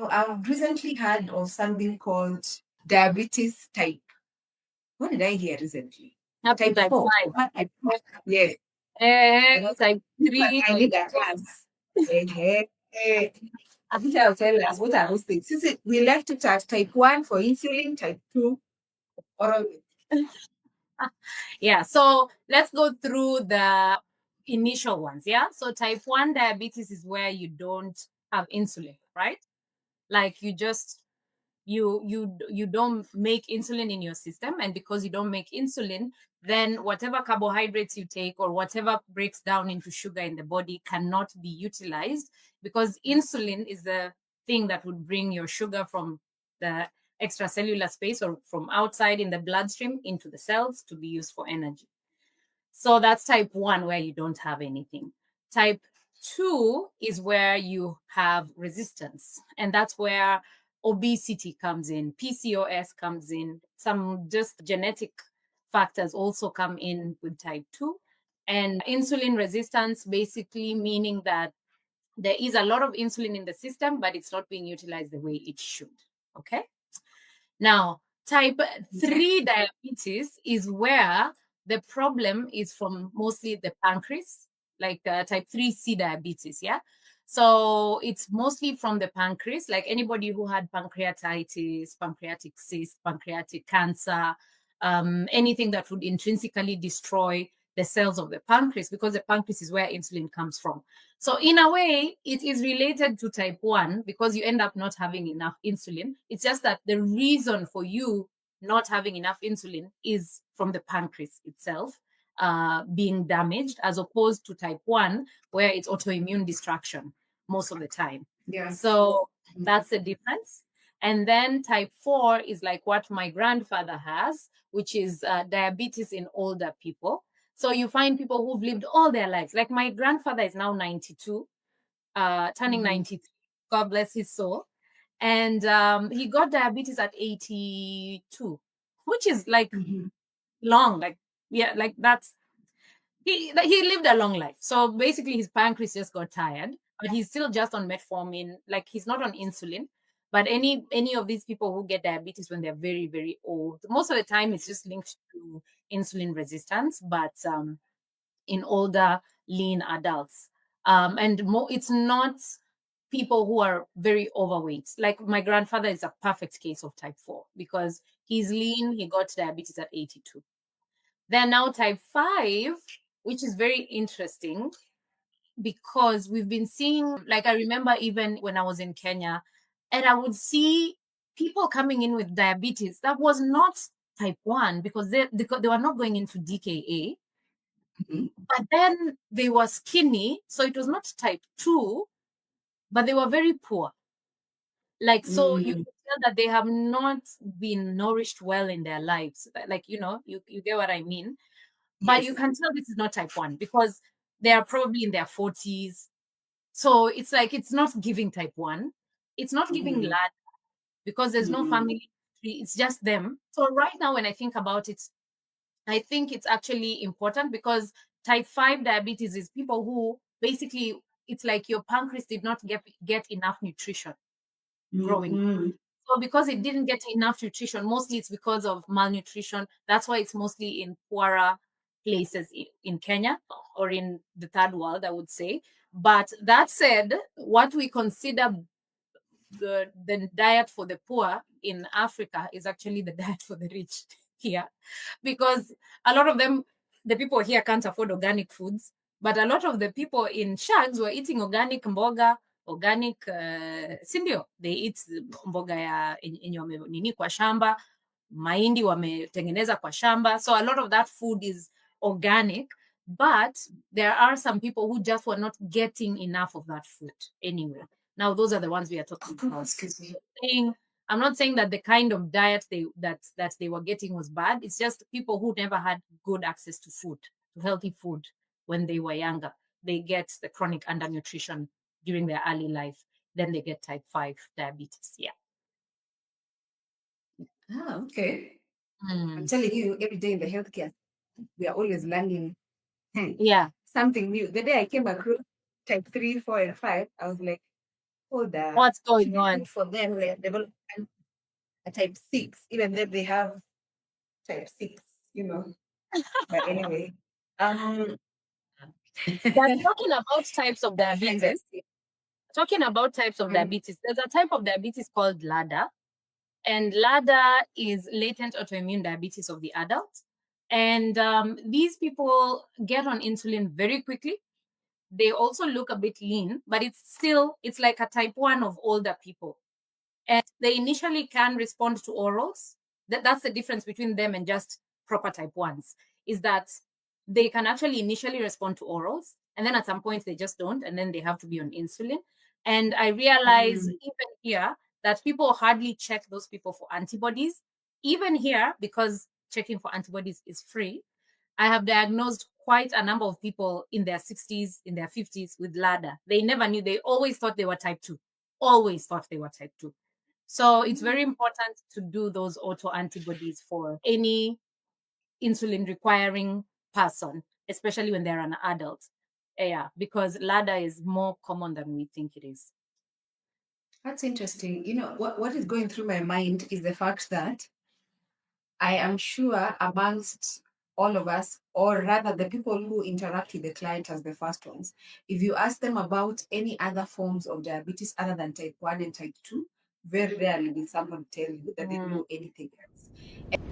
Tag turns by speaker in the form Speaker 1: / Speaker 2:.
Speaker 1: I've recently heard of something called diabetes type. What did I hear recently?
Speaker 2: Up to
Speaker 1: Type
Speaker 2: type
Speaker 1: 4.
Speaker 2: 5.
Speaker 1: Type 4. Yeah. And I was
Speaker 2: Type
Speaker 1: like,
Speaker 2: 3.
Speaker 1: I need a class. I think I'll tell us what are those things. Since we left it at type 1 for insulin, type 2 oral.
Speaker 2: Yeah, so let's go through the initial ones. Yeah, so type 1 diabetes is where you don't have insulin, right? Like you don't make insulin in your system, and because you don't make insulin, then whatever carbohydrates you take or whatever breaks down into sugar in the body cannot be utilized, because insulin is the thing that would bring your sugar from the extracellular space or from outside in the bloodstream into the cells to be used for energy. So that's type 1, where you don't have anything. Type 2 is where you have resistance, and that's where obesity comes in, PCOS comes in, some just genetic factors also come in with type 2. And insulin resistance, basically meaning that there is a lot of insulin in the system, but it's not being utilized the way it should. Okay. Now, type 3 diabetes is where the problem is from mostly the pancreas, like type 3C diabetes. Yeah. So it's mostly from the pancreas, like anybody who had pancreatitis, pancreatic cyst, pancreatic cancer, anything that would intrinsically destroy the cells of the pancreas, because the pancreas is where insulin comes from. So in a way, it is related to type 1 because you end up not having enough insulin. It's just that the reason for you not having enough insulin is from the pancreas itself being damaged, as opposed to type 1, where it's autoimmune destruction most of the time.
Speaker 1: Yeah.
Speaker 2: So that's the difference. And then type 4 is like what my grandfather has, which is diabetes in older people. So you find people who've lived all their lives. Like my grandfather is now 92, turning 93. God bless his soul. And he got diabetes at 82, which is like long. Like, yeah, like that's he lived a long life. So basically his pancreas just got tired, but he's still just on metformin. Like he's not on insulin. But any of these people who get diabetes when they're very, very old, most of the time it's just linked to insulin resistance. But in older lean adults, and it's not people who are very overweight. Like my grandfather is a perfect case of type 4 because he's lean, he got diabetes at 82. Then now type 5, which is very interesting because we've been seeing, like I remember even when I was in Kenya, and I would see people coming in with diabetes that was not type 1 because they were not going into DKA. But then they were skinny, so it was not type 2, but they were very poor. Like, so you can tell that they have not been nourished well in their lives. Like, you get what I mean? But you can tell this is not type 1 because they are probably in their 40s. So it's like, it's not giving type 1. It's not giving LADA because there's no family tree. It's just them. So right now, when I think about it, I think it's actually important because type 5 diabetes is people who basically, it's like your pancreas did not get enough nutrition growing. So because it didn't get enough nutrition, mostly it's because of malnutrition. That's why it's mostly in poorer places in Kenya or in the third world, I would say. But that said, what we consider the diet for the poor in Africa is actually the diet for the rich here, because a lot of them, the people here can't afford organic foods, but a lot of the people in shags were eating organic mboga, organic sindio, they eat mboga ya yenye nini kwa shamba, mahindi wametengeneza kwa shamba, so a lot of that food is organic. But there are some people who just were not getting enough of that food anyway. Now, those are the ones we are talking about. I'm not saying that the kind of diet that they were getting was bad. It's just people who never had good access to food, to healthy food when they were younger. They get the chronic undernutrition during their early life. Then they get type 5 diabetes. Yeah.
Speaker 1: Okay. I'm telling you, every day in the healthcare, we are always learning
Speaker 2: Yeah.
Speaker 1: something new. The day I came across type 3, 4, and 5, I was like, Order.
Speaker 2: What's
Speaker 1: Should
Speaker 2: going
Speaker 1: be
Speaker 2: on?
Speaker 1: good for them. They have developed a type 6, even though they have type 6, you know. But anyway, um,
Speaker 2: But talking about types of
Speaker 1: that's
Speaker 2: diabetes,
Speaker 1: mm,
Speaker 2: there's a type of diabetes called LADA. And LADA is latent autoimmune diabetes of the adult. And these people get on insulin very quickly. They also look a bit lean, but it's like a type 1 of older people. And they initially can respond to orals. That's the difference between them and just proper type 1s, is that they can actually initially respond to orals, and then at some point they just don't, and then they have to be on insulin. And I realize
Speaker 1: mm,
Speaker 2: even here that people hardly check those people for antibodies. Even here, because checking for antibodies is free, I have diagnosed quite a number of people in their 60s, in their 50s with LADA. They never knew. They always thought they were type 2. Always thought they were type 2. So it's very
Speaker 1: mm.
Speaker 2: important to do those auto antibodies for any insulin requiring person, especially when they're an adult. Yeah, because LADA is more common than we think it is.
Speaker 1: That's interesting. You know, what is going through my mind is the fact that I am sure amongst all of us, or rather the people who interact with the client as the first ones, if you ask them about any other forms of diabetes other than type 1 and type 2, very rarely will someone tell you that they
Speaker 2: Mm.
Speaker 1: know anything else.